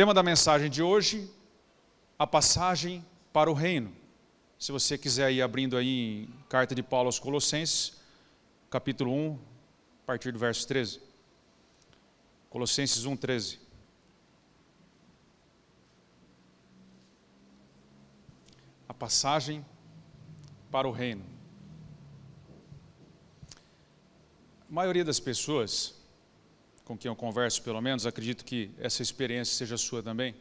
Tema da mensagem de hoje, a passagem para o reino. Se você quiser ir abrindo aí em carta de Paulo aos Colossenses, capítulo 1, a partir do verso 13. Colossenses 1, 13. A passagem para o reino. A maioria das pessoas com quem eu converso, pelo menos, acredito que essa experiência seja sua também,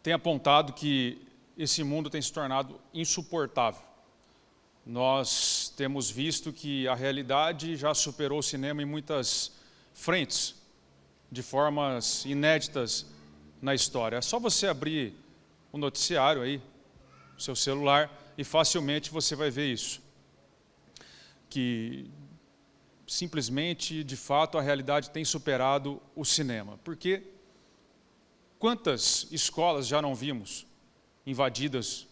tem apontado que esse mundo tem se tornado insuportável. Nós temos visto que a realidade já superou o cinema em muitas frentes, de formas inéditas na história. É só você abrir o noticiário aí, o seu celular, e facilmente você vai ver isso. Que simplesmente, de fato, a realidade tem superado o cinema. Porque quantas escolas já não vimos invadidas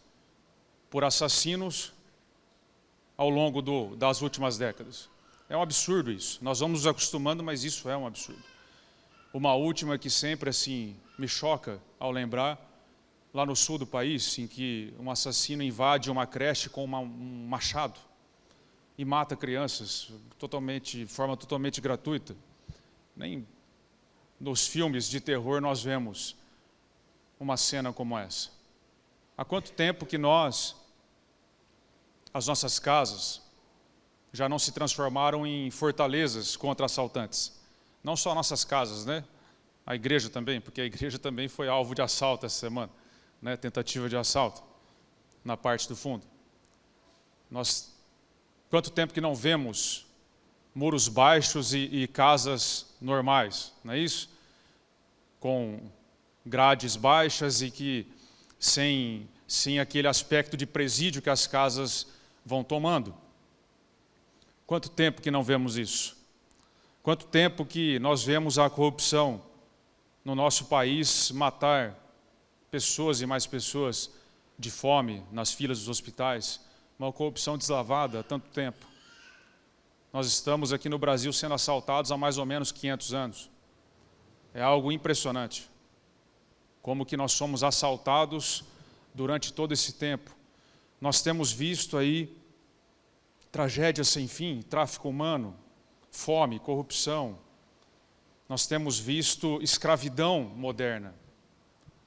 por assassinos ao longo das últimas décadas? É um absurdo isso. Nós vamos nos acostumando, mas isso é um absurdo. Uma última que sempre assim me choca ao lembrar, lá no sul do país, em que um assassino invade uma creche com um machado e mata crianças de forma totalmente gratuita. Nem nos filmes de terror nós vemos uma cena como essa. Há quanto tempo que as nossas casas, já não se transformaram em fortalezas contra assaltantes? Não só nossas casas, né? A igreja também, porque a igreja também foi alvo de assalto essa semana, né? Tentativa de assalto na parte do fundo. Quanto tempo que não vemos muros baixos e casas normais, não é isso? Com grades baixas e que sem aquele aspecto de presídio que as casas vão tomando. Quanto tempo que não vemos isso? Quanto tempo que nós vemos a corrupção no nosso país matar pessoas e mais pessoas de fome nas filas dos hospitais? Uma corrupção deslavada há tanto tempo. Nós estamos aqui no Brasil sendo assaltados há mais ou menos 500 anos. É algo impressionante. Como que nós somos assaltados durante todo esse tempo. Nós temos visto aí tragédias sem fim, tráfico humano, fome, corrupção. Nós temos visto escravidão moderna.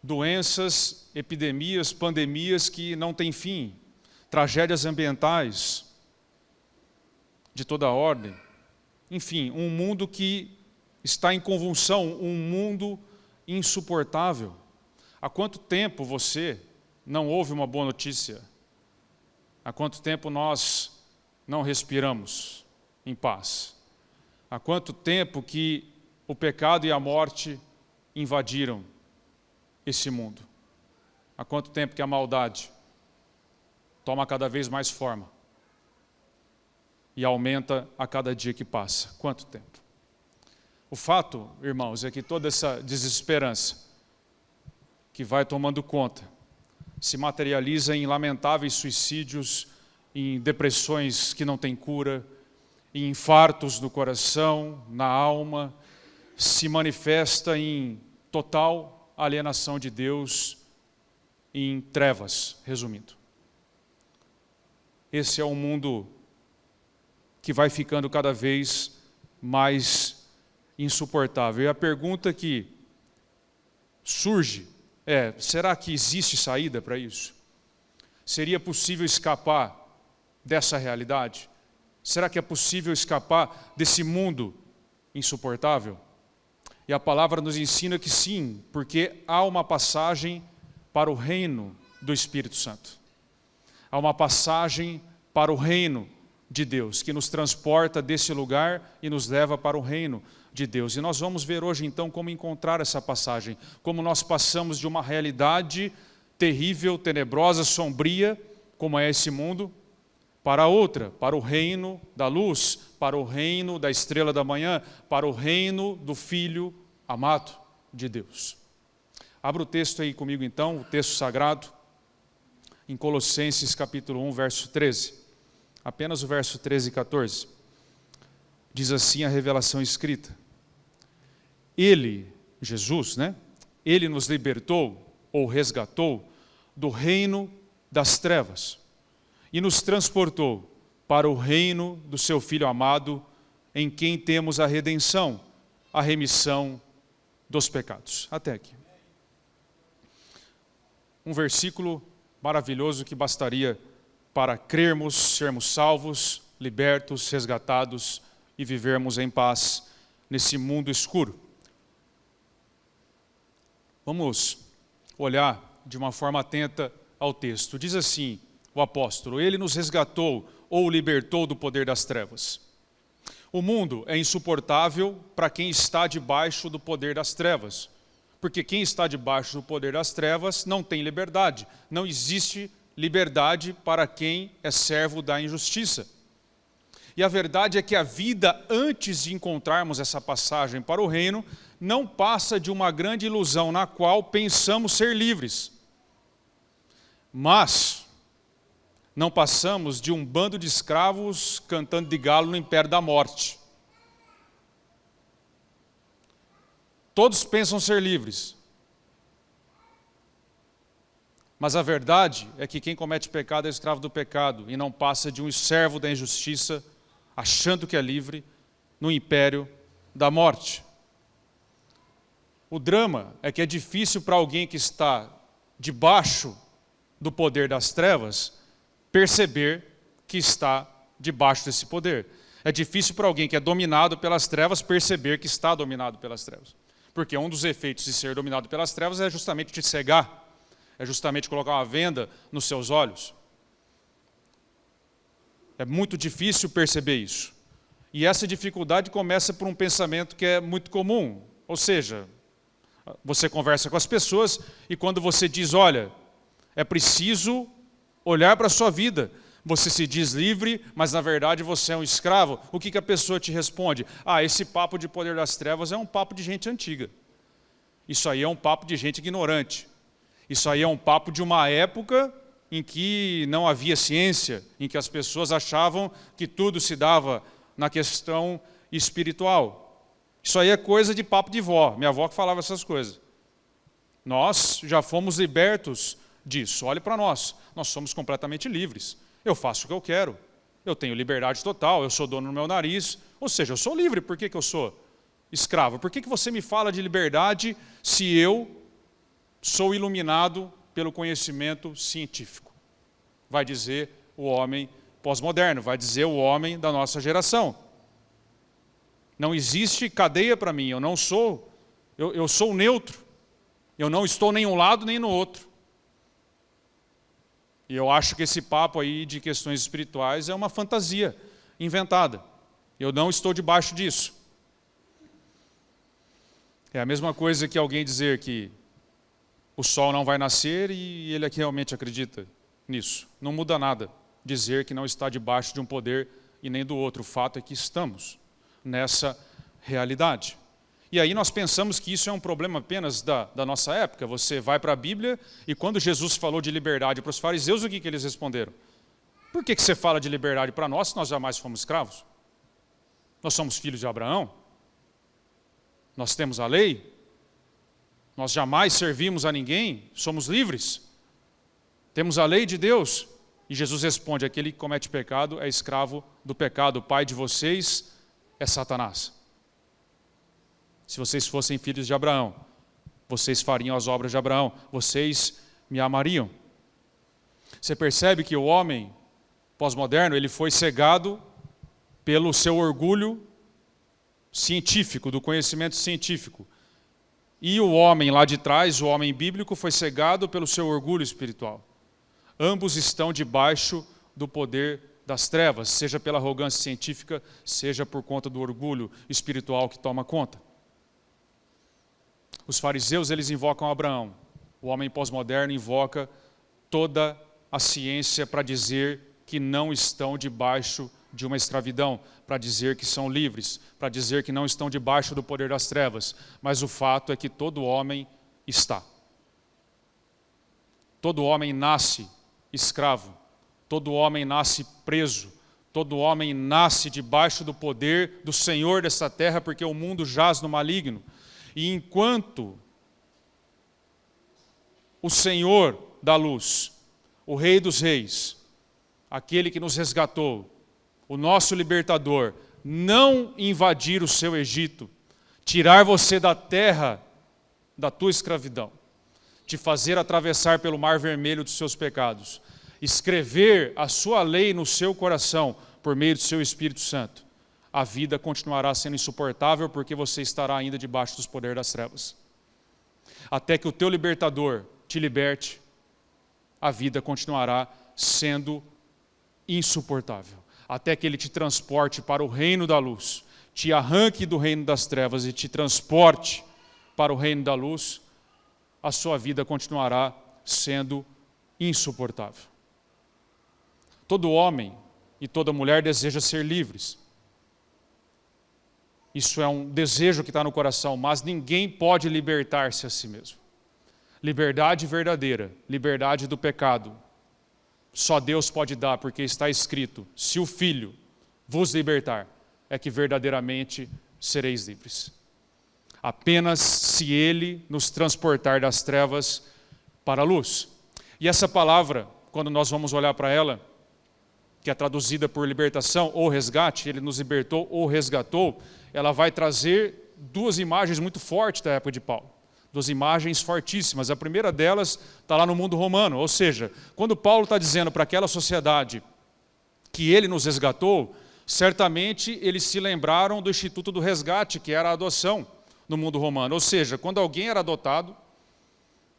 Doenças, epidemias, pandemias que não têm fim. Tragédias ambientais de toda ordem. Enfim, um mundo que está em convulsão, um mundo insuportável. Há quanto tempo você não ouve uma boa notícia? Há quanto tempo nós não respiramos em paz? Há quanto tempo que o pecado e a morte invadiram esse mundo? Há quanto tempo que a maldade toma cada vez mais forma e aumenta a cada dia que passa? Quanto tempo? O fato, irmãos, é que toda essa desesperança que vai tomando conta se materializa em lamentáveis suicídios, em depressões que não têm cura, em infartos no coração, na alma, se manifesta em total alienação de Deus, em trevas, resumindo. Esse é um mundo que vai ficando cada vez mais insuportável. E a pergunta que surge é: será que existe saída para isso? Seria possível escapar dessa realidade? Será que é possível escapar desse mundo insuportável? E a palavra nos ensina que sim, porque há uma passagem para o reino do Espírito Santo. Há uma passagem para o reino de Deus, que nos transporta desse lugar e nos leva para o reino de Deus. E nós vamos ver hoje então como encontrar essa passagem, como nós passamos de uma realidade terrível, tenebrosa, sombria, como é esse mundo, para outra, para o reino da luz, para o reino da estrela da manhã, para o reino do Filho amado de Deus. Abra o texto aí comigo então, o texto sagrado, em Colossenses capítulo 1, verso 13. Apenas o verso 13 e 14. Diz assim a revelação escrita: Ele Jesus, né? Ele nos libertou ou resgatou do reino das trevas e nos transportou para o reino do seu Filho amado, em quem temos a redenção, a remissão dos pecados. Até aqui. Um versículo maravilhoso que bastaria para crermos, sermos salvos, libertos, resgatados e vivermos em paz nesse mundo escuro. Vamos olhar de uma forma atenta ao texto. Diz assim o apóstolo: ele nos resgatou ou libertou do poder das trevas. O mundo é insuportável para quem está debaixo do poder das trevas, porque quem está debaixo do poder das trevas não tem liberdade. Não existe liberdade para quem é servo da injustiça. E a verdade é que a vida, antes de encontrarmos essa passagem para o reino, não passa de uma grande ilusão na qual pensamos ser livres. Mas não passamos de um bando de escravos cantando de galo no império da morte. Todos pensam ser livres. Mas a verdade é que quem comete pecado é escravo do pecado e não passa de um servo da injustiça, achando que é livre, no império da morte. O drama é que é difícil para alguém que está debaixo do poder das trevas perceber que está debaixo desse poder. É difícil para alguém que é dominado pelas trevas perceber que está dominado pelas trevas. Porque um dos efeitos de ser dominado pelas trevas é justamente te cegar, é justamente colocar uma venda nos seus olhos. É muito difícil perceber isso. E essa dificuldade começa por um pensamento que é muito comum. Ou seja, você conversa com as pessoas e quando você diz, olha, é preciso olhar para a sua vida. Você se diz livre, mas na verdade você é um escravo. O que a pessoa te responde? Ah, esse papo de poder das trevas é um papo de gente antiga. Isso aí é um papo de gente ignorante. Isso aí é um papo de uma época em que não havia ciência, em que as pessoas achavam que tudo se dava na questão espiritual. Isso aí é coisa de papo de vó. Minha avó que falava essas coisas. Nós já fomos libertos disso. Olhe para nós. Nós somos completamente livres. Eu faço o que eu quero. Eu tenho liberdade total. Eu sou dono do meu nariz. Ou seja, eu sou livre. Por que eu sou escravo? Por que você me fala de liberdade se eu sou iluminado pelo conhecimento científico? Vai dizer o homem pós-moderno. Vai dizer o homem da nossa geração. Não existe cadeia para mim. Eu sou neutro. Eu não estou nem um lado nem no outro. E eu acho que esse papo aí de questões espirituais é uma fantasia inventada. Eu não estou debaixo disso. É a mesma coisa que alguém dizer que o sol não vai nascer e ele aqui realmente acredita nisso. Não muda nada dizer que não está debaixo de um poder e nem do outro. O fato é que estamos nessa realidade. E aí nós pensamos que isso é um problema apenas da nossa época. Você vai para a Bíblia e quando Jesus falou de liberdade para os fariseus, o que eles responderam? Por que você fala de liberdade para nós se nós jamais fomos escravos? Nós somos filhos de Abraão? Nós temos a lei? Nós jamais servimos a ninguém? Somos livres? Temos a lei de Deus? E Jesus responde, aquele que comete pecado é escravo do pecado. O pai de vocês é Satanás. Se vocês fossem filhos de Abraão, vocês fariam as obras de Abraão, vocês me amariam. Você percebe que o homem pós-moderno, ele foi cegado pelo seu orgulho científico, do conhecimento científico. E o homem lá de trás, o homem bíblico, foi cegado pelo seu orgulho espiritual. Ambos estão debaixo do poder das trevas, seja pela arrogância científica, seja por conta do orgulho espiritual que toma conta. Os fariseus, eles invocam Abraão. O homem pós-moderno invoca toda a ciência para dizer que não estão debaixo de uma escravidão, para dizer que são livres, para dizer que não estão debaixo do poder das trevas. Mas o fato é que todo homem está. Todo homem nasce escravo. Todo homem nasce preso. Todo homem nasce debaixo do poder do Senhor dessa terra, porque o mundo jaz no maligno. E enquanto o Senhor da luz, o Rei dos Reis, aquele que nos resgatou, o nosso libertador, não invadir o seu Egito, tirar você da terra da tua escravidão, te fazer atravessar pelo mar vermelho dos seus pecados, escrever a sua lei no seu coração por meio do seu Espírito Santo, a vida continuará sendo insuportável porque você estará ainda debaixo dos poderes das trevas. Até que o teu libertador te liberte, a vida continuará sendo insuportável. Até que ele te transporte para o reino da luz, te arranque do reino das trevas e te transporte para o reino da luz, a sua vida continuará sendo insuportável. Todo homem e toda mulher deseja ser livres. Isso é um desejo que está no coração, mas ninguém pode libertar-se a si mesmo. Liberdade verdadeira, liberdade do pecado, só Deus pode dar, porque está escrito: se o Filho vos libertar, é que verdadeiramente sereis livres. Apenas se Ele nos transportar das trevas para a luz. E essa palavra, quando nós vamos olhar para ela, que é traduzida por libertação ou resgate, Ele nos libertou ou resgatou, ela vai trazer duas imagens muito fortes da época de Paulo. Duas imagens fortíssimas. A primeira delas está lá no mundo romano, ou seja, quando Paulo está dizendo para aquela sociedade que ele nos resgatou, certamente eles se lembraram do Instituto do Resgate, que era a adoção no mundo romano. Ou seja, quando alguém era adotado,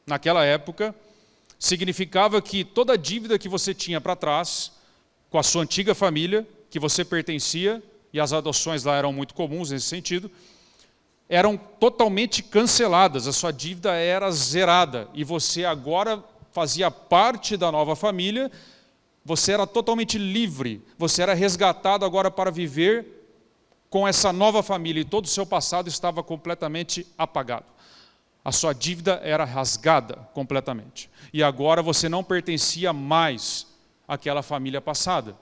naquela época, significava que toda a dívida que você tinha para trás, com a sua antiga família, que você pertencia, e as adoções lá eram muito comuns nesse sentido, eram totalmente canceladas, a sua dívida era zerada, e você agora fazia parte da nova família, você era totalmente livre, você era resgatado agora para viver com essa nova família, e todo o seu passado estava completamente apagado. A sua dívida era rasgada completamente, e agora você não pertencia mais àquela família passada.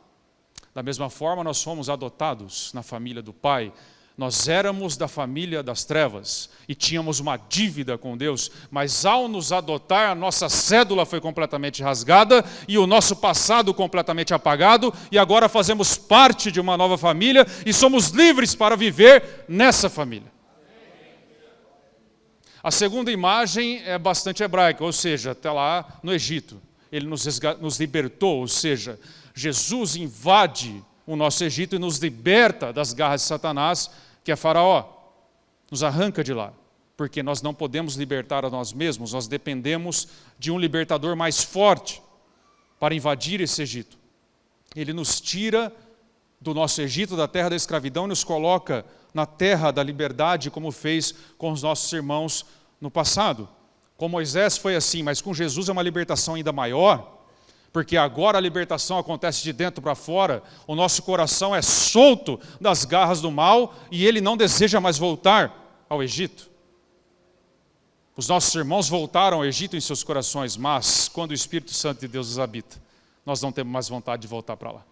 Da mesma forma, nós fomos adotados na família do Pai. Nós éramos da família das trevas e tínhamos uma dívida com Deus, mas ao nos adotar, a nossa cédula foi completamente rasgada e o nosso passado completamente apagado, e agora fazemos parte de uma nova família e somos livres para viver nessa família. A segunda imagem é bastante hebraica, ou seja, até lá no Egito. Ele nos libertou, ou seja, Jesus invade o nosso Egito e nos liberta das garras de Satanás, que é Faraó. Nos arranca de lá, porque nós não podemos libertar a nós mesmos, nós dependemos de um libertador mais forte para invadir esse Egito. Ele nos tira do nosso Egito, da terra da escravidão, e nos coloca na terra da liberdade, como fez com os nossos irmãos no passado. Com Moisés foi assim, mas com Jesus é uma libertação ainda maior, porque agora a libertação acontece de dentro para fora, o nosso coração é solto das garras do mal e ele não deseja mais voltar ao Egito. Os nossos irmãos voltaram ao Egito em seus corações, mas quando o Espírito Santo de Deus os habita, nós não temos mais vontade de voltar para lá.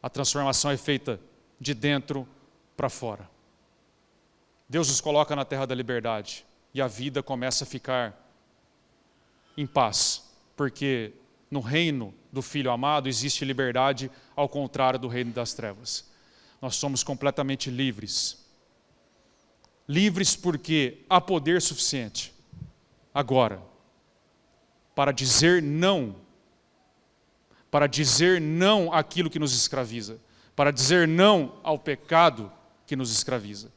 A transformação é feita de dentro para fora. Deus nos coloca na terra da liberdade e a vida começa a ficar em paz, porque no reino do Filho amado existe liberdade, ao contrário do reino das trevas. Nós somos completamente livres. Livres porque há poder suficiente agora para dizer não àquilo que nos escraviza, para dizer não ao pecado que nos escraviza.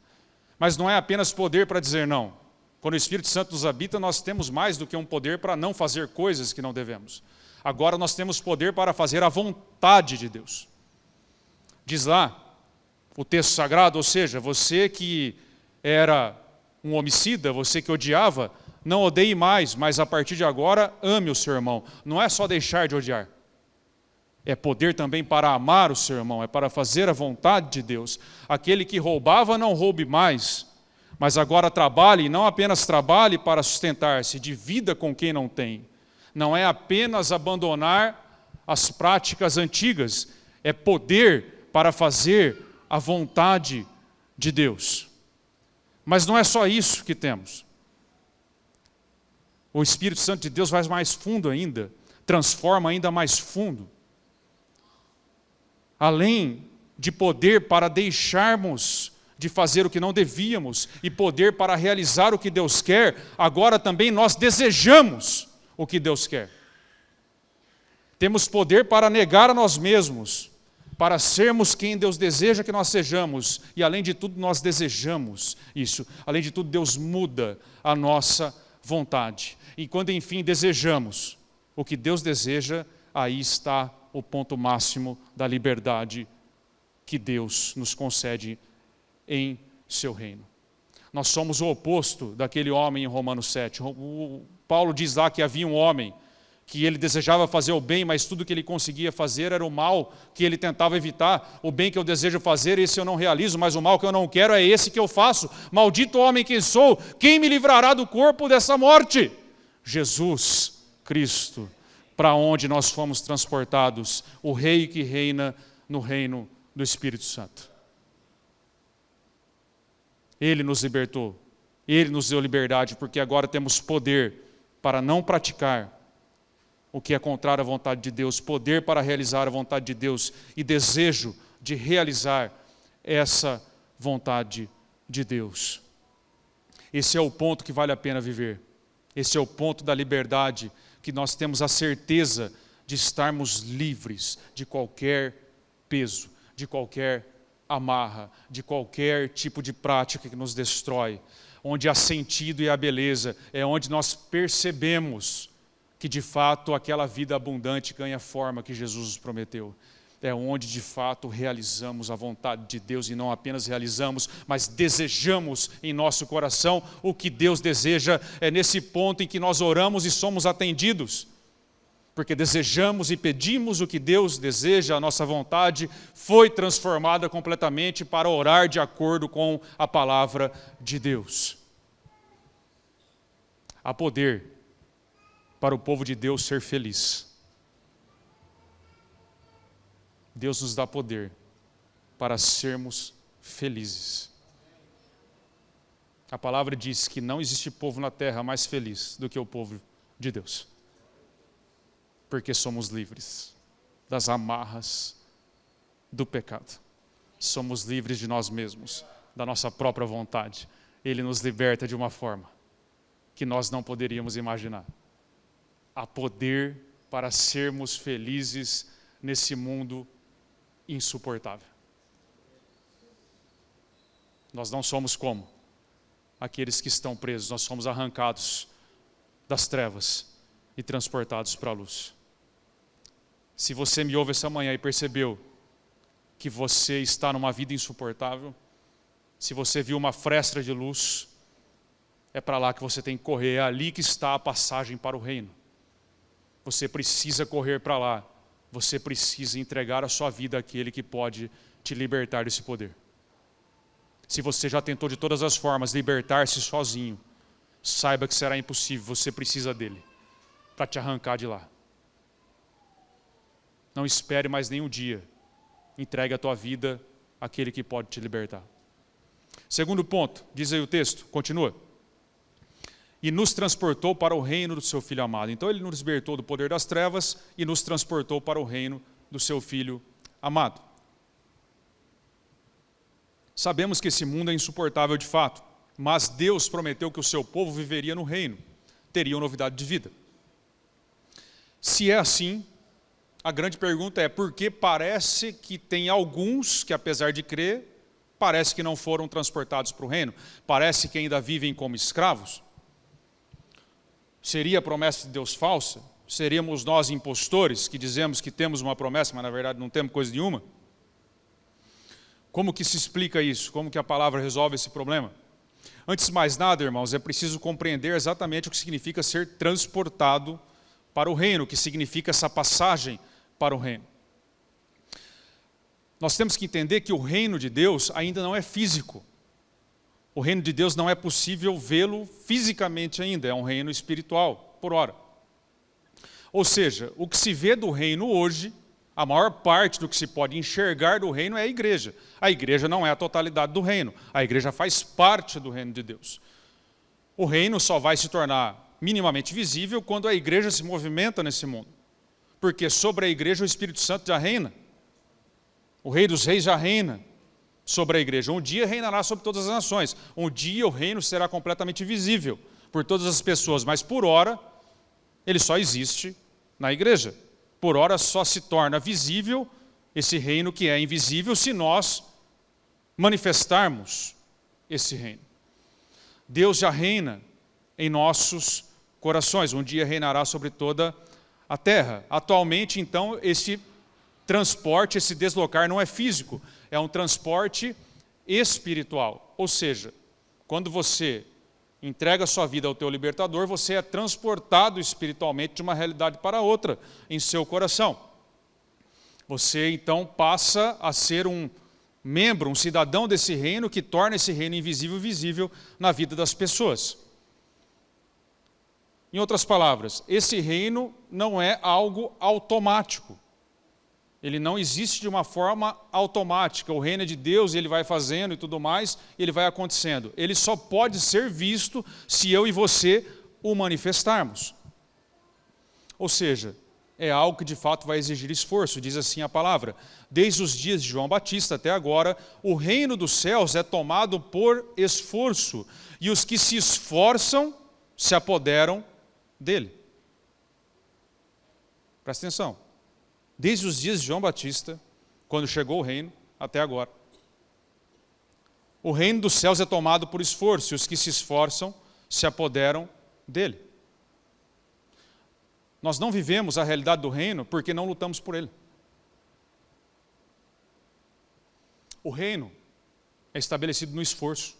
Mas não é apenas poder para dizer não. Quando o Espírito Santo nos habita, nós temos mais do que um poder para não fazer coisas que não devemos. Agora nós temos poder para fazer a vontade de Deus. Diz lá o texto sagrado, ou seja, você que era um homicida, você que odiava, não odeie mais, mas a partir de agora ame o seu irmão. Não é só deixar de odiar. É poder também para amar o seu irmão, é para fazer a vontade de Deus. Aquele que roubava, não roube mais, mas agora trabalhe, e não apenas trabalhe para sustentar-se, divida com quem não tem. Não é apenas abandonar as práticas antigas, é poder para fazer a vontade de Deus. Mas não é só isso que temos. O Espírito Santo de Deus vai mais fundo ainda, transforma ainda mais fundo. Além de poder para deixarmos de fazer o que não devíamos e poder para realizar o que Deus quer, agora também nós desejamos o que Deus quer. Temos poder para negar a nós mesmos, para sermos quem Deus deseja que nós sejamos, e além de tudo nós desejamos isso. Além de tudo, Deus muda a nossa vontade. E quando enfim desejamos o que Deus deseja, aí está o ponto máximo da liberdade que Deus nos concede em seu reino. Nós somos o oposto daquele homem em Romanos 7. Paulo diz lá que havia um homem que ele desejava fazer o bem, mas tudo que ele conseguia fazer era o mal que ele tentava evitar. O bem que eu desejo fazer, esse eu não realizo, mas o mal que eu não quero é esse que eu faço. Maldito homem que sou, quem me livrará do corpo dessa morte? Jesus Cristo, para onde nós fomos transportados, o Rei que reina no reino do Espírito Santo. Ele nos libertou, Ele nos deu liberdade, porque agora temos poder para não praticar o que é contrário à vontade de Deus, poder para realizar a vontade de Deus e desejo de realizar essa vontade de Deus. Esse é o ponto que vale a pena viver. Esse é o ponto da liberdade, que nós temos a certeza de estarmos livres de qualquer peso, de qualquer amarra, de qualquer tipo de prática que nos destrói. Onde há sentido e há beleza, é onde nós percebemos que de fato aquela vida abundante ganha forma que Jesus nos prometeu. É onde de fato realizamos a vontade de Deus e não apenas realizamos, mas desejamos em nosso coração o que Deus deseja. É nesse ponto em que nós oramos e somos atendidos. Porque desejamos e pedimos o que Deus deseja, a nossa vontade foi transformada completamente para orar de acordo com a palavra de Deus. Há poder para o povo de Deus ser feliz. Deus nos dá poder para sermos felizes. A palavra diz que não existe povo na terra mais feliz do que o povo de Deus. Porque somos livres das amarras do pecado. Somos livres de nós mesmos, da nossa própria vontade. Ele nos liberta de uma forma que nós não poderíamos imaginar. Há poder para sermos felizes nesse mundo insuportável. Nós não somos como aqueles que estão presos, nós somos arrancados das trevas e transportados para a luz. Se você me ouve essa manhã e percebeu que você está numa vida insuportável, se você viu uma fresta de luz, é para lá que você tem que correr, é ali que está a passagem para o reino. Você precisa correr para lá, você precisa entregar a sua vida àquele que pode te libertar desse poder. Se você já tentou de todas as formas libertar-se sozinho, saiba que será impossível, você precisa dele para te arrancar de lá. Não espere mais nenhum dia, entregue a tua vida àquele que pode te libertar. Segundo ponto, diz aí o texto, continua. E nos transportou para o reino do seu Filho amado. Então ele nos libertou do poder das trevas e nos transportou para o reino do seu Filho amado. Sabemos que esse mundo é insuportável de fato, mas Deus prometeu que o seu povo viveria no reino, teriam novidade de vida. Se é assim, a grande pergunta é, por que parece que tem alguns que, apesar de crer, parece que não foram transportados para o reino? Parece que ainda vivem como escravos? Seria a promessa de Deus falsa? Seríamos nós impostores que dizemos que temos uma promessa, mas na verdade não temos coisa nenhuma? Como que se explica isso? Como que a palavra resolve esse problema? Antes de mais nada, irmãos, é preciso compreender exatamente o que significa ser transportado para o reino, o que significa essa passagem para o reino. Nós temos que entender que o reino de Deus ainda não é físico. O reino de Deus não é possível vê-lo fisicamente ainda, é um reino espiritual, por ora. Ou seja, o que se vê do reino hoje A maior parte do que se pode enxergar do reino é a igreja. A igreja não é a totalidade do reino. A igreja faz parte do reino de Deus. O reino só vai se tornar minimamente visível quando a igreja se movimenta nesse mundo. Porque sobre a igreja o Espírito Santo já reina. O Rei dos Reis já reina sobre a igreja. Um dia reinará sobre todas as nações. Um dia o reino será completamente visível por todas as pessoas. Mas por hora, ele só existe na igreja. Por hora só se torna visível esse reino que é invisível se nós manifestarmos esse reino. Deus já reina em nossos corações. Um dia reinará sobre toda a terra. Atualmente, então, esse transporte, esse deslocar não é físico, é um transporte espiritual. Ou seja, quando você entrega a sua vida ao teu libertador, você é transportado espiritualmente de uma realidade para outra em seu coração. Você então passa a ser um membro, um cidadão desse reino que torna esse reino invisível visível na vida das pessoas. Em outras palavras, esse reino não é algo automático. Ele não existe de uma forma automática. O reino é de Deus, ele vai fazendo e tudo mais, e ele vai acontecendo. Ele só pode ser visto se eu e você o manifestarmos. Ou seja, é algo que de fato vai exigir esforço, diz assim a palavra. Desde os dias de João Batista até agora, o reino dos céus é tomado por esforço, e os que se esforçam se apoderam dele. Presta atenção. Desde os dias de João Batista, quando chegou o reino, até agora. O reino dos céus é tomado por esforço, e os que se esforçam se apoderam dele. Nós não vivemos a realidade do reino porque não lutamos por ele. O reino é estabelecido no esforço,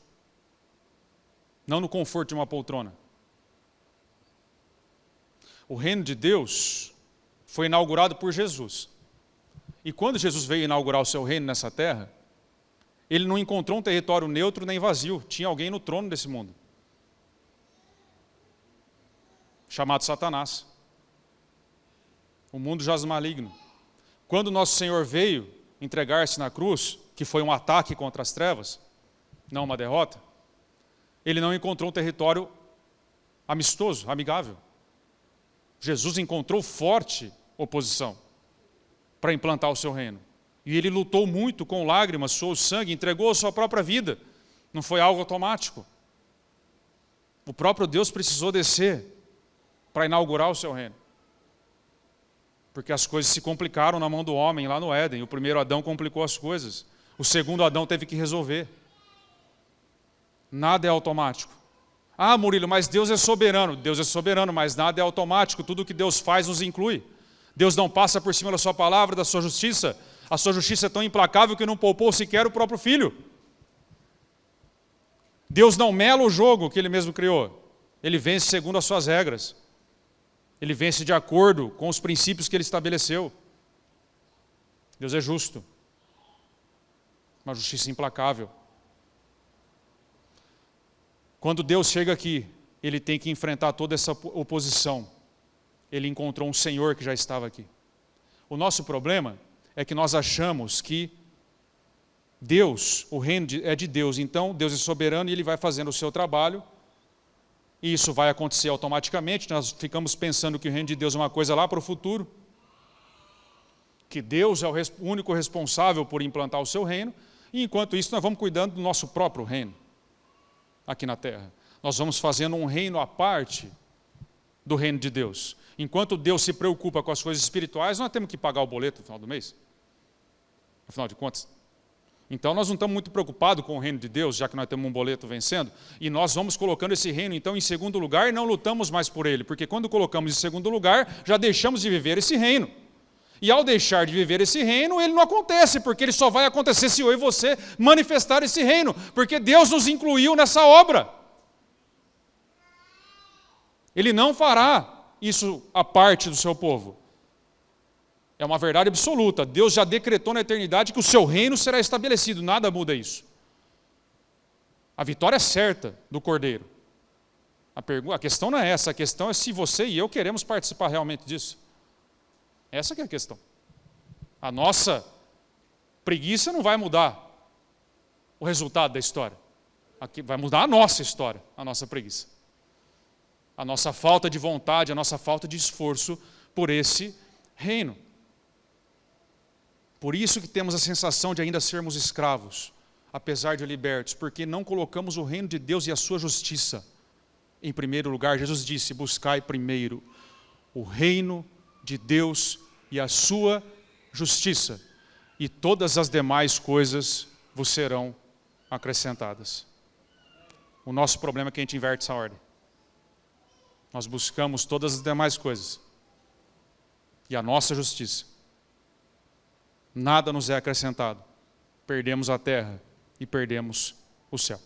não no conforto de uma poltrona. O reino de Deus foi inaugurado por Jesus. E quando Jesus veio inaugurar o seu reino nessa terra, ele não encontrou um território neutro nem vazio. Tinha alguém no trono desse mundo, chamado Satanás. O mundo jaz maligno. Quando nosso Senhor veio entregar-se na cruz, que foi um ataque contra as trevas, não uma derrota, ele não encontrou um território amistoso, amigável. Jesus encontrou forte oposição para implantar o seu reino. E ele lutou muito com lágrimas, suou sangue, entregou a sua própria vida. Não foi algo automático. O próprio Deus precisou descer para inaugurar o seu reino. Porque as coisas se complicaram na mão do homem lá no Éden. O primeiro Adão complicou as coisas. O segundo Adão teve que resolver. Nada é automático. Ah, Murilo, mas Deus é soberano. Deus é soberano, mas nada é automático. Tudo que Deus faz nos inclui. Deus não passa por cima da sua palavra, da sua justiça. A sua justiça é tão implacável que não poupou sequer o próprio filho. Deus não mela o jogo que ele mesmo criou. Ele vence segundo as suas regras. Ele vence de acordo com os princípios que ele estabeleceu. Deus é justo. Uma justiça implacável. Quando Deus chega aqui, ele tem que enfrentar toda essa oposição. Ele encontrou um Senhor que já estava aqui. O nosso problema é que nós achamos que Deus, o reino é de Deus, então Deus é soberano e ele vai fazendo o seu trabalho, e isso vai acontecer automaticamente. Nós ficamos pensando que o reino de Deus é uma coisa lá para o futuro, que Deus é o único responsável por implantar o seu reino, e enquanto isso nós vamos cuidando do nosso próprio reino aqui na terra. Nós vamos fazendo um reino à parte do reino de Deus. Enquanto Deus se preocupa com as coisas espirituais, nós temos que pagar o boleto no final do mês. Afinal de contas. Então nós não estamos muito preocupados com o reino de Deus, já que nós temos um boleto vencendo, e nós vamos colocando esse reino então em segundo lugar e não lutamos mais por ele, porque quando colocamos em segundo lugar, já deixamos de viver esse reino. E ao deixar de viver esse reino, ele não acontece, porque ele só vai acontecer se eu e você manifestar esse reino, porque Deus nos incluiu nessa obra. Ele não fará isso à parte do seu povo. É uma verdade absoluta. Deus já decretou na eternidade que o seu reino será estabelecido. Nada muda isso. A vitória é certa do Cordeiro. A questão não é essa. A questão é se você e eu queremos participar realmente disso. Essa que é a questão. A nossa preguiça não vai mudar o resultado da história. Aqui vai mudar a nossa história, a nossa preguiça. A nossa falta de vontade, a nossa falta de esforço por esse reino. Por isso que temos a sensação de ainda sermos escravos, apesar de libertos, porque não colocamos o reino de Deus e a sua justiça em primeiro lugar. Jesus disse: buscai primeiro o reino de Deus e a sua justiça, e todas as demais coisas vos serão acrescentadas. O nosso problema é que a gente inverte essa ordem. Nós buscamos todas as demais coisas e a nossa justiça. Nada nos é acrescentado. Perdemos a terra e perdemos o céu.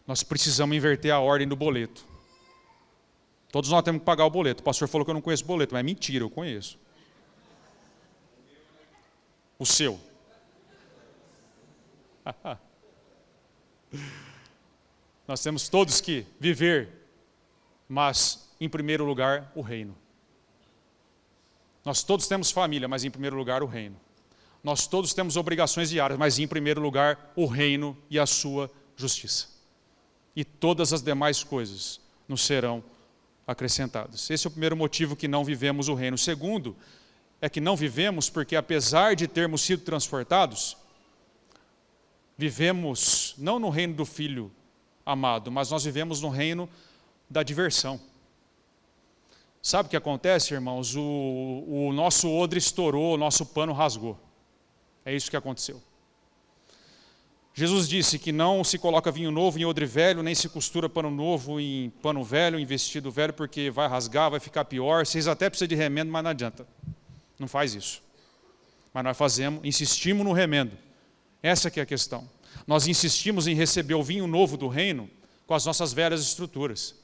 Nós precisamos inverter a ordem do boleto. Todos nós temos que pagar o boleto. O pastor falou que eu não conheço boleto, mas é mentira, eu conheço. O seu. Nós temos todos que viver, mas em primeiro lugar o reino. Nós todos temos família, mas em primeiro lugar o reino. Nós todos temos obrigações diárias, mas em primeiro lugar o reino e a sua justiça. E todas as demais coisas nos serão acrescentadas. Esse é o primeiro motivo que não vivemos o reino. O segundo é que não vivemos porque, apesar de termos sido transportados, vivemos não no reino do Filho amado, mas nós vivemos no reino da diversão. Sabe o que acontece, irmãos? O nosso odre estourou, o nosso pano rasgou. É isso que aconteceu. Jesus disse que não se coloca vinho novo em odre velho, nem se costura pano novo em pano velho, em vestido velho, porque vai rasgar, vai ficar pior. Vocês até precisam de remendo, mas não adianta. Não faz isso. Mas nós fazemos, insistimos no remendo. Essa que é a questão. Nós insistimos em receber o vinho novo do reino com as nossas velhas estruturas.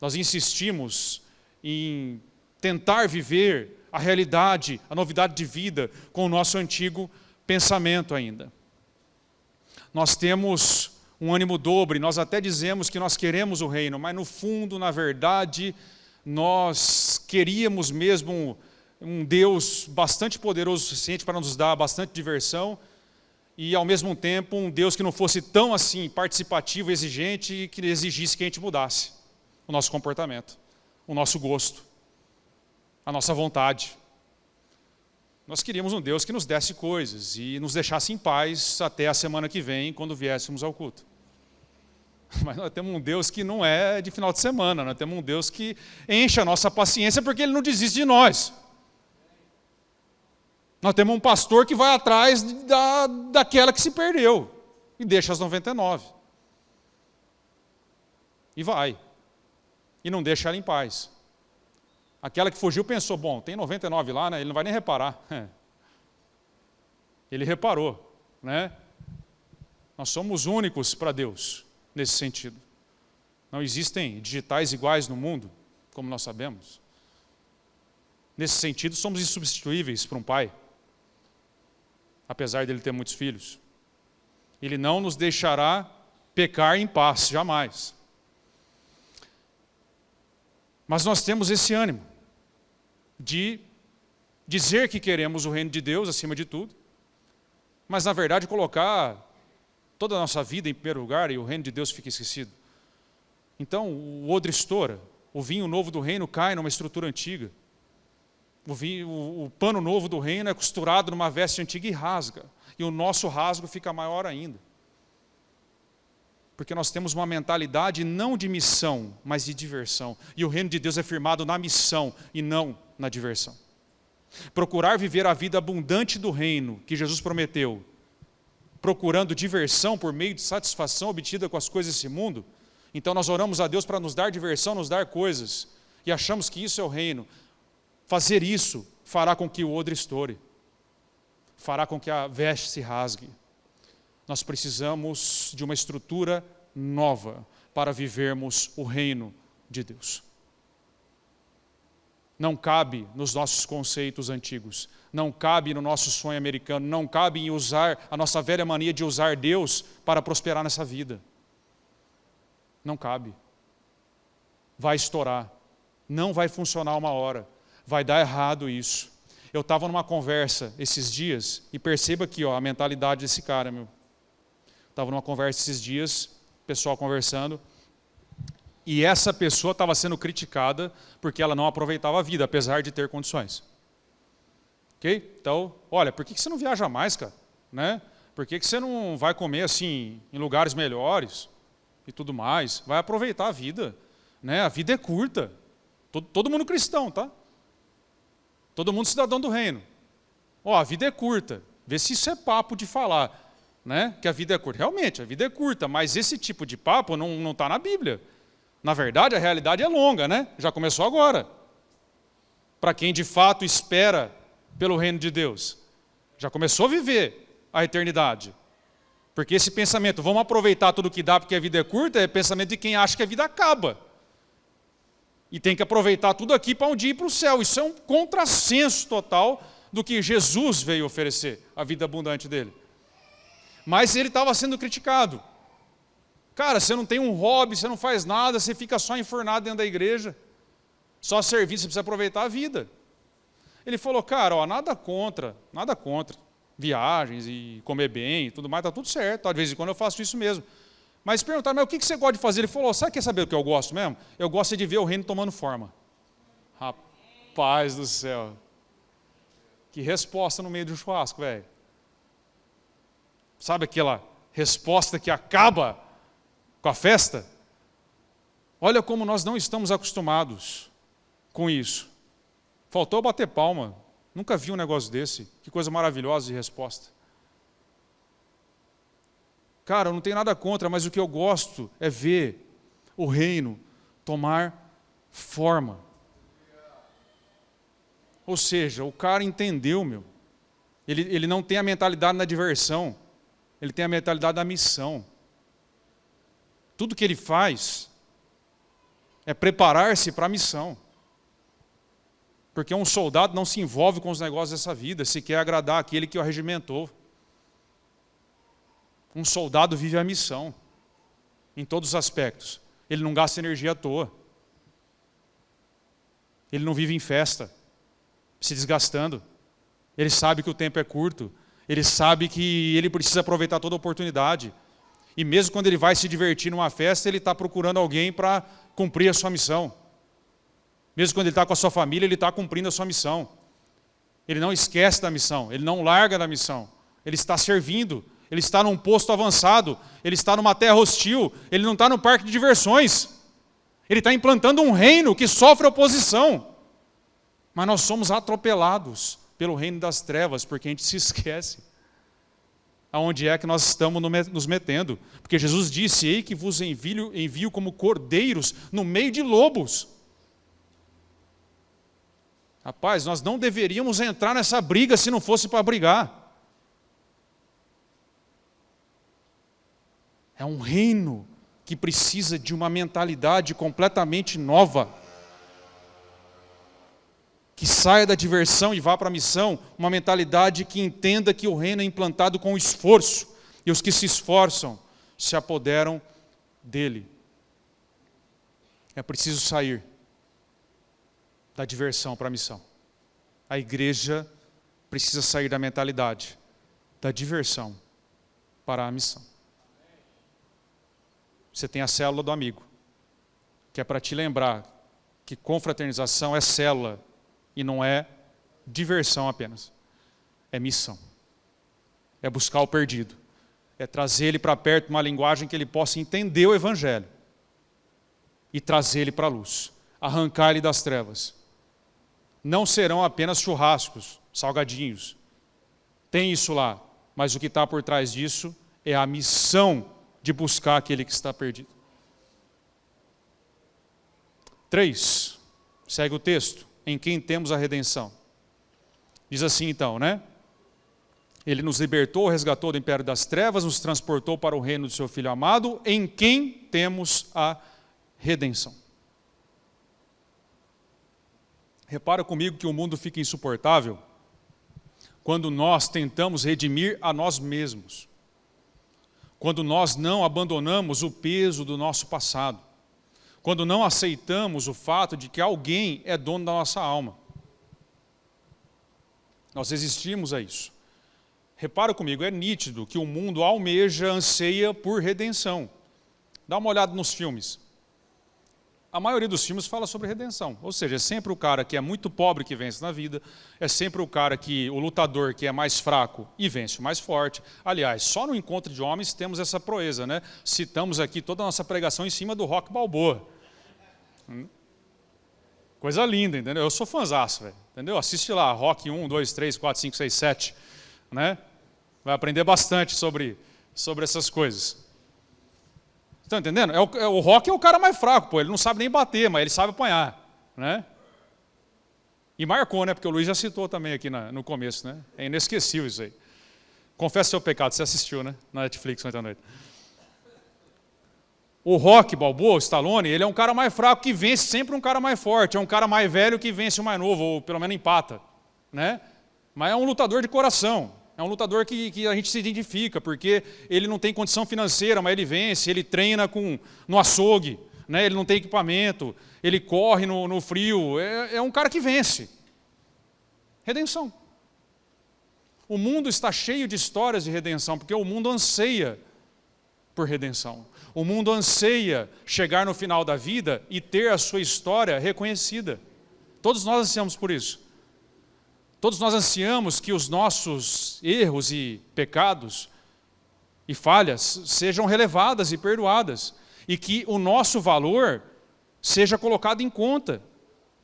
Nós insistimos em tentar viver a realidade, a novidade de vida com o nosso antigo pensamento ainda. Nós temos um ânimo dobre, nós até dizemos que nós queremos o reino, mas no fundo, na verdade, nós queríamos mesmo um Deus bastante poderoso o suficiente para nos dar bastante diversão e, ao mesmo tempo, um Deus que não fosse tão assim participativo, exigente e que exigisse que a gente mudasse o nosso comportamento, o nosso gosto, a nossa vontade. Nós queríamos um Deus que nos desse coisas e nos deixasse em paz até a semana que vem, quando viéssemos ao culto. Mas nós temos um Deus que não é de final de semana, nós temos um Deus que enche a nossa paciência porque Ele não desiste de nós. Nós temos um pastor que vai atrás daquela que se perdeu e deixa as 99. E vai. E não deixa ela em paz. Aquela que fugiu pensou, bom, tem 99 lá, né? Ele não vai nem reparar. Ele reparou, né? Nós somos únicos para Deus nesse sentido. Não existem digitais iguais no mundo, como nós sabemos. Nesse sentido, somos insubstituíveis para um pai, apesar dele ter muitos filhos. Ele não nos deixará pecar em paz, jamais. Mas nós temos esse ânimo de dizer que queremos o reino de Deus acima de tudo, mas na verdade colocar toda a nossa vida em primeiro lugar e o reino de Deus fica esquecido. Então o odre estoura, o vinho novo do reino cai numa estrutura antiga, o pano novo do reino é costurado numa veste antiga e rasga, e o nosso rasgo fica maior ainda. Porque nós temos uma mentalidade não de missão, mas de diversão. E o reino de Deus é firmado na missão e não na diversão. Procurar viver a vida abundante do reino que Jesus prometeu, procurando diversão por meio de satisfação obtida com as coisas desse mundo. Então nós oramos a Deus para nos dar diversão, nos dar coisas, e achamos que isso é o reino. Fazer isso fará com que o odre estoure, fará com que a veste se rasgue. Nós precisamos de uma estrutura nova para vivermos o reino de Deus. Não cabe nos nossos conceitos antigos, não cabe no nosso sonho americano, não cabe em usar a nossa velha mania de usar Deus para prosperar nessa vida. Não cabe. Vai estourar, não vai funcionar uma hora, vai dar errado isso. Eu estava numa conversa esses dias, e perceba aqui, ó, a mentalidade desse cara, meu. Estava numa conversa esses dias, pessoal conversando, e essa pessoa estava sendo criticada porque ela não aproveitava a vida, apesar de ter condições. Ok? Então, olha, por que você não viaja mais, cara? Né? Por que você não vai comer assim em lugares melhores e tudo mais? Vai aproveitar a vida. Né? A vida é curta. Todo mundo cristão, tá? Todo mundo cidadão do reino. Ó, a vida é curta. Vê se isso é papo de falar, né? Que a vida é curta. Realmente, a vida é curta, mas esse tipo de papo não está na Bíblia. Na verdade, a realidade é longa, né? Já começou agora. Para quem de fato espera pelo reino de Deus. Já começou a viver a eternidade. Porque esse pensamento, vamos aproveitar tudo que dá porque a vida é curta, é pensamento de quem acha que a vida acaba. E tem que aproveitar tudo aqui para um dia ir para o céu. Isso é um contrassenso total do que Jesus veio oferecer, a vida abundante dele. Mas ele estava sendo criticado. Cara, você não tem um hobby, você não faz nada, você fica só enfornado dentro da igreja. Só servir, você precisa aproveitar a vida. Ele falou, cara, ó, nada contra viagens e comer bem e tudo mais, está tudo certo. Às vezes em quando eu faço isso mesmo. Mas perguntaram, mas o que você gosta de fazer? Ele falou, quer saber o que eu gosto mesmo? Eu gosto de ver o reino tomando forma. Rapaz do céu. Que resposta no meio de um churrasco, velho. Sabe aquela resposta que acaba com a festa? Olha como nós não estamos acostumados com isso. Faltou bater palma. Nunca vi um negócio desse. Que coisa maravilhosa de resposta. Cara, eu não tenho nada contra, mas o que eu gosto é ver o reino tomar forma. Ou seja, o cara entendeu, meu. Ele não tem a mentalidade da diversão. Ele tem a mentalidade da missão. Tudo que ele faz é preparar-se para a missão. Porque um soldado não se envolve com os negócios dessa vida, se quer agradar aquele que o regimentou. Um soldado vive a missão, em todos os aspectos. Ele não gasta energia à toa. Ele não vive em festa, se desgastando. Ele sabe que o tempo é curto. Ele sabe que ele precisa aproveitar toda a oportunidade. E mesmo quando ele vai se divertir numa festa, ele está procurando alguém para cumprir a sua missão. Mesmo quando ele está com a sua família, ele está cumprindo a sua missão. Ele não esquece da missão, ele não larga da missão. Ele está servindo, ele está num posto avançado, ele está numa terra hostil, ele não está no parque de diversões. Ele está implantando um reino que sofre oposição. Mas nós somos atropelados pelo reino das trevas, porque a gente se esquece aonde é que nós estamos nos metendo. Porque Jesus disse, ei que vos envio como cordeiros no meio de lobos. Rapaz, nós não deveríamos entrar nessa briga se não fosse para brigar. É um reino que precisa de uma mentalidade completamente nova. Que saia da diversão e vá para a missão, uma mentalidade que entenda que o reino é implantado com esforço, e os que se esforçam se apoderam dele. É preciso sair da diversão para a missão. A igreja precisa sair da mentalidade da diversão para a missão. Você tem a célula do amigo, que é para te lembrar que confraternização é célula e não é diversão apenas. É missão. É buscar o perdido. É trazer ele para perto de uma linguagem que ele possa entender o evangelho e trazer ele para a luz. Arrancar ele das trevas. Não serão apenas churrascos, salgadinhos. Tem isso lá, mas o que está por trás disso é a missão de buscar aquele que está perdido. 3. Segue o texto. Em quem temos a redenção. Diz assim então, né? Ele nos libertou, resgatou do império das trevas, nos transportou para o reino do seu Filho amado, em quem temos a redenção. Repara comigo que o mundo fica insuportável quando nós tentamos redimir a nós mesmos. Quando nós não abandonamos o peso do nosso passado. Quando não aceitamos o fato de que alguém é dono da nossa alma. Nós resistimos a isso. Repara comigo, é nítido que o mundo almeja, anseia por redenção. Dá uma olhada nos filmes. A maioria dos filmes fala sobre redenção. Ou seja, é sempre o cara que é muito pobre que vence na vida, é sempre o lutador que é mais fraco e vence o mais forte. Aliás, só no Encontro de Homens temos essa proeza, né? Citamos aqui toda a nossa pregação em cima do Rocky Balboa. Coisa linda, entendeu? Eu sou fãzaço, velho. Entendeu? Assiste lá, Rocky 1, 2, 3, 4, 5, 6, 7. Né? Vai aprender bastante sobre essas coisas. Estão entendendo? O Rocky é o cara mais fraco, pô. Ele não sabe nem bater, mas ele sabe apanhar. Né? E marcou, né? Porque o Luiz já citou também aqui no começo. Né? É inesquecível isso aí. Confessa seu pecado, você assistiu, né? Na Netflix ontem à noite. O Rocky Balboa, o Stallone, ele é um cara mais fraco que vence sempre um cara mais forte. É um cara mais velho que vence o mais novo, ou pelo menos empata. Né? Mas é um lutador de coração. É um lutador que a gente se identifica, porque ele não tem condição financeira, mas ele vence, ele treina no açougue, né? Ele não tem equipamento, ele corre no frio. É um cara que vence. Redenção. O mundo está cheio de histórias de redenção, porque o mundo anseia por redenção. O mundo anseia chegar no final da vida e ter a sua história reconhecida. Todos nós ansiamos por isso. Todos nós ansiamos que os nossos erros e pecados e falhas sejam relevadas e perdoadas, e que o nosso valor seja colocado em conta.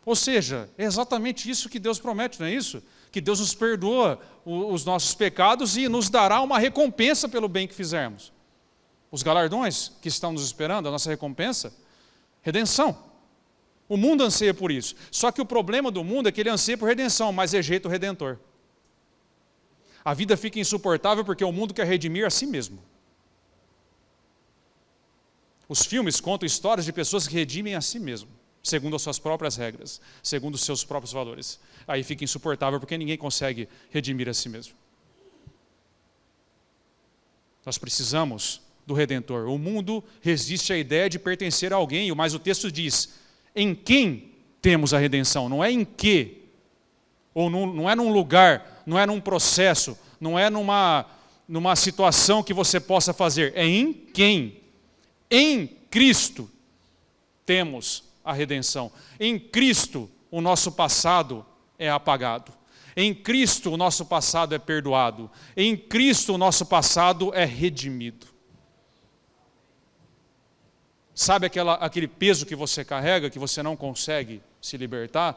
Ou seja, é exatamente isso que Deus promete, não é isso? Que Deus nos perdoa os nossos pecados e nos dará uma recompensa pelo bem que fizermos. Os galardões que estão nos esperando, a nossa recompensa, redenção. O mundo anseia por isso. Só que o problema do mundo é que ele anseia por redenção, mas rejeita o Redentor. A vida fica insuportável porque o mundo quer redimir a si mesmo. Os filmes contam histórias de pessoas que redimem a si mesmo, segundo as suas próprias regras, segundo os seus próprios valores. Aí fica insuportável porque ninguém consegue redimir a si mesmo. Nós precisamos do Redentor. O mundo resiste à ideia de pertencer a alguém, mas o texto diz: em quem temos a redenção? Não é em que, ou não é num lugar, não é num processo, não é numa situação que você possa fazer. É em quem? Em Cristo temos a redenção. Em Cristo o nosso passado é apagado. Em Cristo o nosso passado é perdoado. Em Cristo o nosso passado é redimido. Sabe aquele peso que você carrega, que você não consegue se libertar?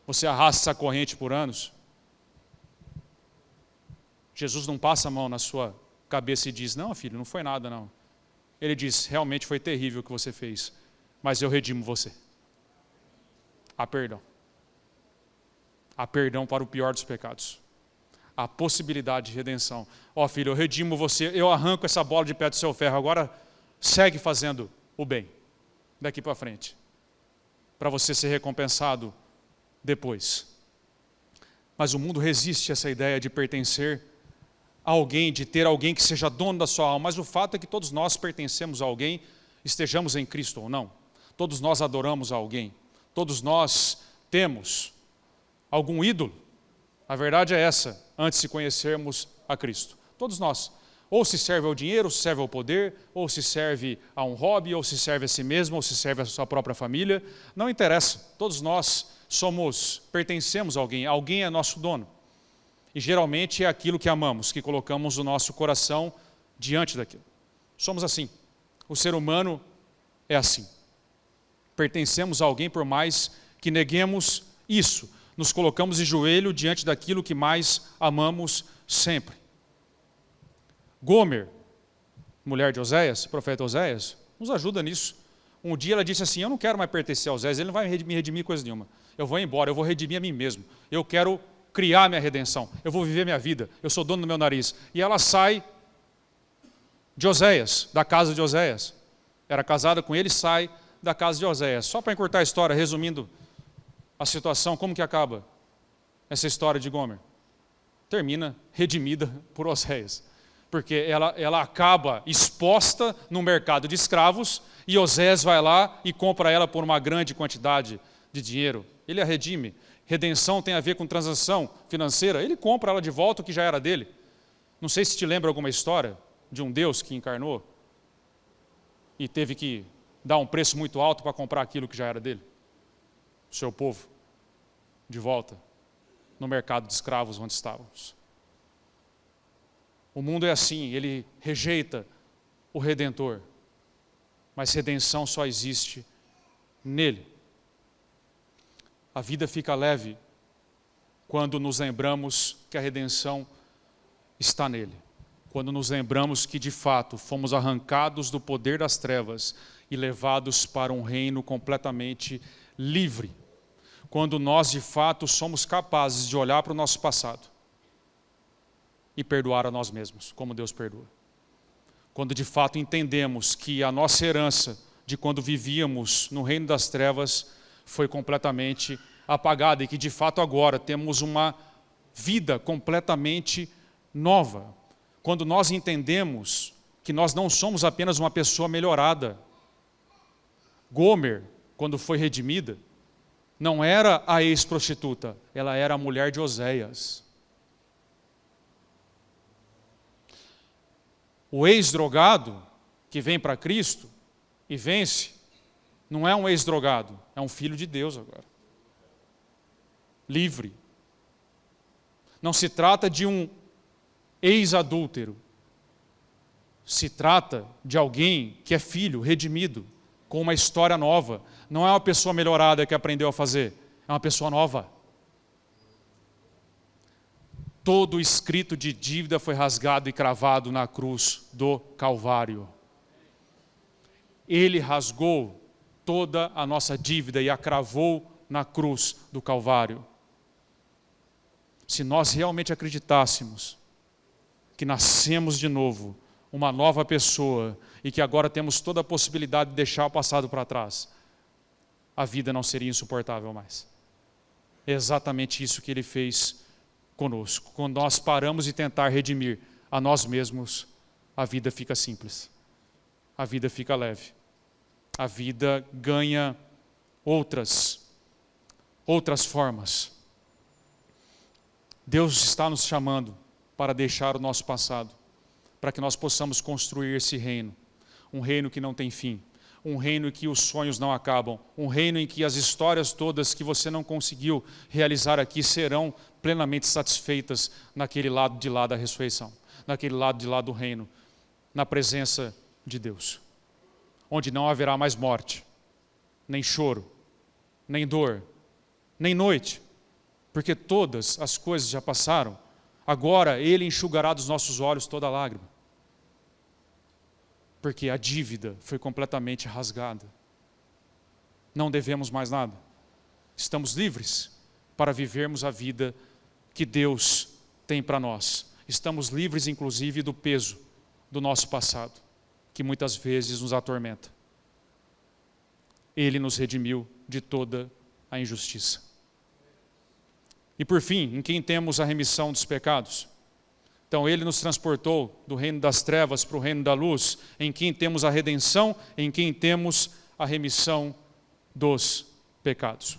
Você arrasta essa corrente por anos. Jesus não passa a mão na sua cabeça e diz: não, filho, não foi nada não. Ele diz: realmente foi terrível o que você fez, mas eu redimo você. Há perdão. Há perdão para o pior dos pecados. Há possibilidade de redenção. Ó filho, eu redimo você, eu arranco essa bola de pé do seu ferro, agora segue fazendo o bem, daqui para frente, para você ser recompensado depois. Mas o mundo resiste a essa ideia de pertencer a alguém, de ter alguém que seja dono da sua alma. Mas o fato é que todos nós pertencemos a alguém, estejamos em Cristo ou não. Todos nós adoramos a alguém. Todos nós temos algum ídolo. A verdade é essa, antes de conhecermos a Cristo. Todos nós. Ou se serve ao dinheiro, ou se serve ao poder, ou se serve a um hobby, ou se serve a si mesmo, ou se serve à sua própria família. Não interessa. Todos nós pertencemos a alguém. Alguém é nosso dono. E geralmente é aquilo que amamos, que colocamos o nosso coração diante daquilo. Somos assim. O ser humano é assim. Pertencemos a alguém por mais que neguemos isso. Nos colocamos de joelho diante daquilo que mais amamos sempre. Gomer, mulher de Oséias, profeta Oséias, nos ajuda nisso. Um dia ela disse assim: eu não quero mais pertencer a Oséias, ele não vai me redimir coisa nenhuma. Eu vou embora, eu vou redimir a mim mesmo. Eu quero criar minha redenção, eu vou viver minha vida, eu sou dono do meu nariz. E ela sai de Oséias, da casa de Oséias. Era casada com ele, sai da casa de Oséias. Só para encurtar a história, resumindo a situação, como que acaba essa história de Gomer? Termina redimida por Oséias. Porque ela acaba exposta no mercado de escravos e Oséias vai lá e compra ela por uma grande quantidade de dinheiro. Ele a redime. Redenção tem a ver com transação financeira. Ele compra ela de volta o que já era dele. Não sei se te lembra alguma história de um Deus que encarnou e teve que dar um preço muito alto para comprar aquilo que já era dele. O seu povo, de volta no mercado de escravos onde estávamos. O mundo é assim, ele rejeita o Redentor, mas redenção só existe nele. A vida fica leve quando nos lembramos que a redenção está nele. Quando nos lembramos que de fato fomos arrancados do poder das trevas e levados para um reino completamente livre. Quando nós de fato somos capazes de olhar para o nosso passado e perdoar a nós mesmos, como Deus perdoa. Quando de fato entendemos que a nossa herança de quando vivíamos no reino das trevas foi completamente apagada e que de fato agora temos uma vida completamente nova. Quando nós entendemos que nós não somos apenas uma pessoa melhorada. Gomer, quando foi redimida, não era a ex-prostituta, ela era a mulher de Oséias. O ex-drogado que vem para Cristo e vence, não é um ex-drogado, é um filho de Deus agora. Livre. Não se trata de um ex-adúltero. Se trata de alguém que é filho, redimido, com uma história nova. Não é uma pessoa melhorada que aprendeu a fazer, é uma pessoa nova. Todo o escrito de dívida foi rasgado e cravado na cruz do Calvário. Ele rasgou toda a nossa dívida e a cravou na cruz do Calvário. Se nós realmente acreditássemos que nascemos de novo, uma nova pessoa, e que agora temos toda a possibilidade de deixar o passado para trás, a vida não seria insuportável mais. É exatamente isso que Ele fez conosco. Quando nós paramos de tentar redimir a nós mesmos, a vida fica simples, a vida fica leve, a vida ganha outras formas. Deus está nos chamando para deixar o nosso passado, para que nós possamos construir esse reino, um reino que não tem fim, um reino em que os sonhos não acabam, um reino em que as histórias todas que você não conseguiu realizar aqui serão plenamente satisfeitas naquele lado de lá da ressurreição, naquele lado de lá do reino, na presença de Deus, onde não haverá mais morte, nem choro, nem dor, nem noite, porque todas as coisas já passaram. Agora Ele enxugará dos nossos olhos toda lágrima, porque a dívida foi completamente rasgada. Não devemos mais nada. Estamos livres para vivermos a vida que Deus tem para nós. Estamos livres, inclusive, do peso do nosso passado, que muitas vezes nos atormenta. Ele nos redimiu de toda a injustiça. E por fim, em quem temos a remissão dos pecados? Então Ele nos transportou do reino das trevas para o reino da luz, em quem temos a redenção, em quem temos a remissão dos pecados.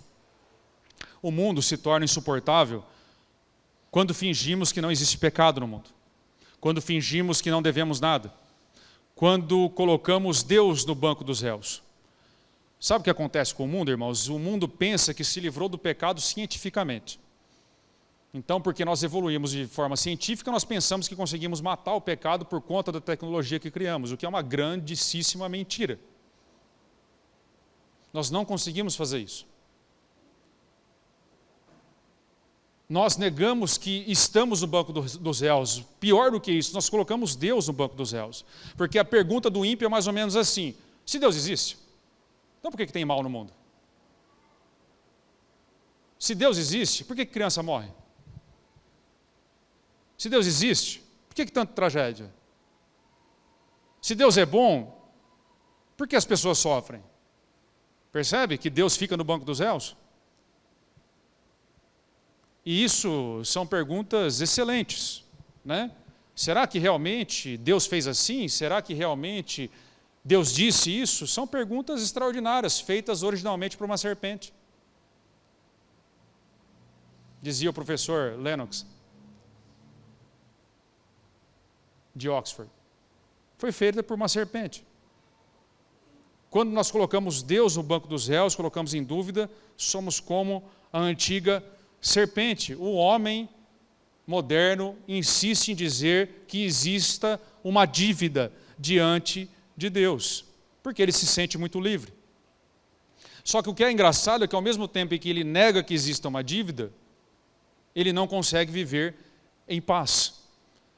O mundo se torna insuportável quando fingimos que não existe pecado no mundo, quando fingimos que não devemos nada, quando colocamos Deus no banco dos réus. Sabe o que acontece com o mundo, irmãos? O mundo pensa que se livrou do pecado cientificamente. Então, porque nós evoluímos de forma científica, nós pensamos que conseguimos matar o pecado por conta da tecnologia que criamos, o que é uma grandíssima mentira. Nós não conseguimos fazer isso. Nós negamos que estamos no banco dos réus. Pior do que isso, nós colocamos Deus no banco dos réus. Porque a pergunta do ímpio é mais ou menos assim: se Deus existe, então por que tem mal no mundo? Se Deus existe, por que criança morre? Se Deus existe, por que tanta tragédia? Se Deus é bom, por que as pessoas sofrem? Percebe que Deus fica no banco dos réus? E isso são perguntas excelentes, né? Será que realmente Deus fez assim? Será que realmente Deus disse isso? São perguntas extraordinárias, feitas originalmente por uma serpente. dizia o professor Lennox, de Oxford, foi feita por uma serpente. Quando nós colocamos Deus no banco dos réus, colocamos em dúvida, somos como a antiga serpente. O homem moderno insiste em dizer que exista uma dívida diante de Deus, porque ele se sente muito livre. Só que o que é engraçado é que ao mesmo tempo em que ele nega que exista uma dívida, ele não consegue viver em paz.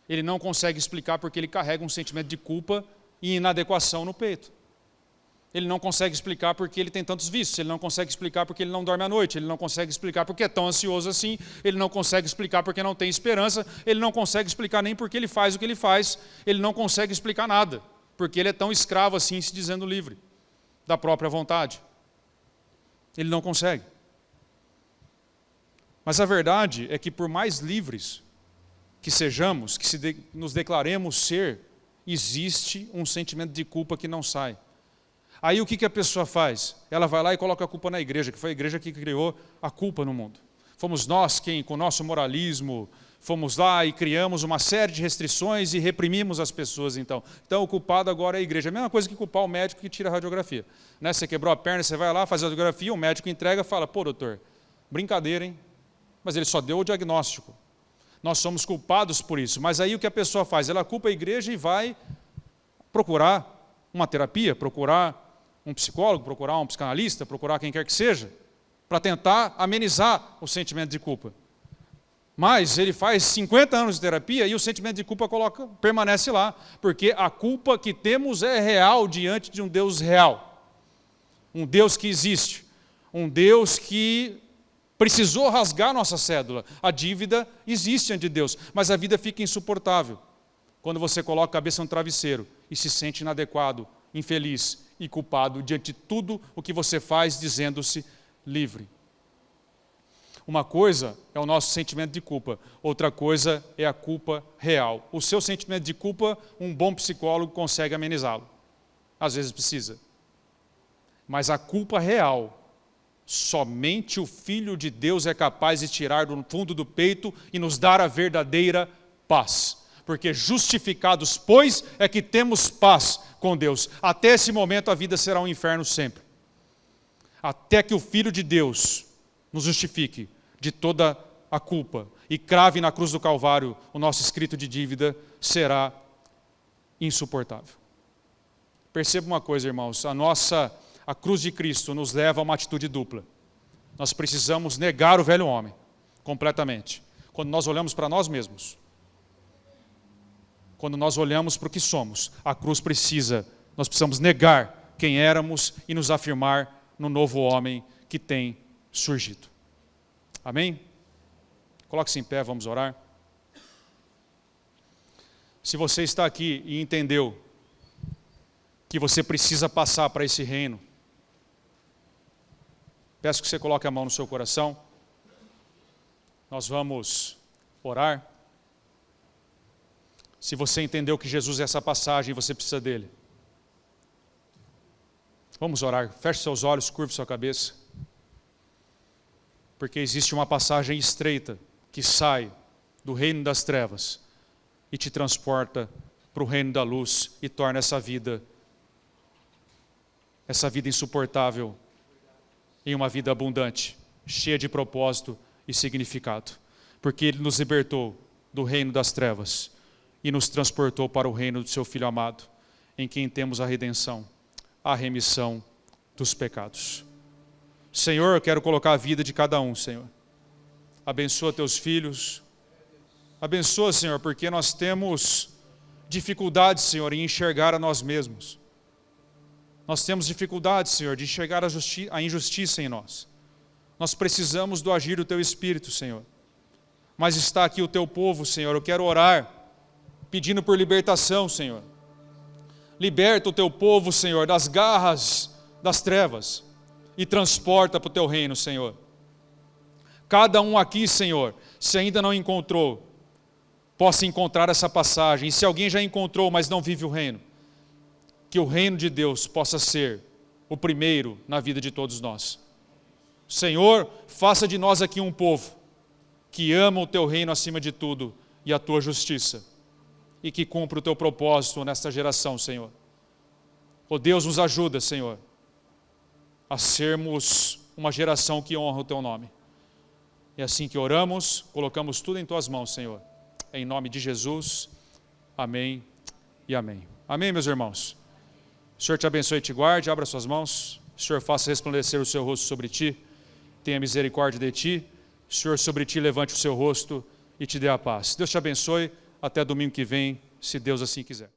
Ele não consegue explicar porque ele carrega um sentimento de culpa e inadequação no peito. Ele não consegue explicar porque ele tem tantos vícios, ele não consegue explicar porque ele não dorme à noite, ele não consegue explicar porque é tão ansioso assim, ele não consegue explicar porque não tem esperança, ele não consegue explicar nem porque ele faz o que ele faz, ele não consegue explicar nada, porque ele é tão escravo assim, se dizendo livre, da própria vontade. Ele não consegue. Mas a verdade é que por mais livres que sejamos, que nos declaremos ser, existe um sentimento de culpa que não sai. Aí o que a pessoa faz? Ela vai lá e coloca a culpa na igreja, que foi a igreja que criou a culpa no mundo. Fomos nós quem, com o nosso moralismo, fomos lá e criamos uma série de restrições e reprimimos as pessoas então. Então o culpado agora é a igreja. A mesma coisa que culpar o médico que tira a radiografia. Né? Você quebrou a perna, você vai lá, faz a radiografia, o médico entrega e fala, pô doutor, brincadeira, hein? Mas ele só deu o diagnóstico. Nós somos culpados por isso. Mas aí o que a pessoa faz? Ela culpa a igreja e vai procurar uma terapia, procurar um psicólogo, procurar um psicanalista, procurar quem quer que seja, para tentar amenizar o sentimento de culpa. Mas ele faz 50 anos de terapia e o sentimento de culpa permanece lá, porque a culpa que temos é real diante de um Deus real. Um Deus que existe, um Deus que precisou rasgar nossa cédula. A dívida existe ante Deus, mas a vida fica insuportável quando você coloca a cabeça no travesseiro e se sente inadequado, infeliz e culpado diante de tudo o que você faz, dizendo-se livre. Uma coisa é o nosso sentimento de culpa, outra coisa é a culpa real. O seu sentimento de culpa, um bom psicólogo consegue amenizá-lo. Às vezes precisa. Mas a culpa real, somente o Filho de Deus é capaz de tirar do fundo do peito e nos dar a verdadeira paz. Porque justificados, pois, é que temos paz com Deus. Até esse momento a vida será um inferno sempre. Até que o Filho de Deus nos justifique de toda a culpa e crave na cruz do Calvário o nosso escrito de dívida, será insuportável. Perceba uma coisa, irmãos, a cruz de Cristo nos leva a uma atitude dupla. Nós precisamos negar o velho homem, completamente. Quando nós olhamos para nós mesmos, quando nós olhamos para o que somos, nós precisamos negar quem éramos e nos afirmar no novo homem que tem surgido. Amém? Coloque-se em pé, vamos orar. Se você está aqui e entendeu que você precisa passar para esse reino, peço que você coloque a mão no seu coração. Nós vamos orar. Se você entendeu que Jesus é essa passagem e você precisa dele, vamos orar. Feche seus olhos, curve sua cabeça. Porque existe uma passagem estreita que sai do reino das trevas e te transporta para o reino da luz e torna essa vida insuportável em uma vida abundante, cheia de propósito e significado. Porque Ele nos libertou do reino das trevas e nos transportou para o reino do seu Filho amado, em quem temos a redenção, a remissão dos pecados. Senhor, eu quero colocar a vida de cada um, Senhor. Abençoa teus filhos. Abençoa, Senhor, porque nós temos dificuldade, Senhor, em enxergar a nós mesmos. Nós temos dificuldade, Senhor, de enxergar a injustiça em nós. Nós precisamos do agir do teu Espírito, Senhor. Mas está aqui o teu povo, Senhor. Eu quero orar, pedindo por libertação, Senhor. Liberta o teu povo, Senhor, das garras das trevas e transporta para o teu reino, Senhor. Cada um aqui, Senhor, se ainda não encontrou, possa encontrar essa passagem. E se alguém já encontrou, mas não vive o reino, que o reino de Deus possa ser o primeiro na vida de todos nós. Senhor, faça de nós aqui um povo que ama o teu reino acima de tudo e a tua justiça, e que cumpra o teu propósito nesta geração, Senhor. Ó Deus, nos ajuda, Senhor, a sermos uma geração que honra o teu nome. É assim que oramos, colocamos tudo em tuas mãos, Senhor. Em nome de Jesus, amém e amém. Amém, meus irmãos. O Senhor te abençoe e te guarde, abra suas mãos. O Senhor faça resplandecer o seu rosto sobre ti, tenha misericórdia de ti. O Senhor sobre ti levante o seu rosto e te dê a paz. Deus te abençoe, até domingo que vem, se Deus assim quiser.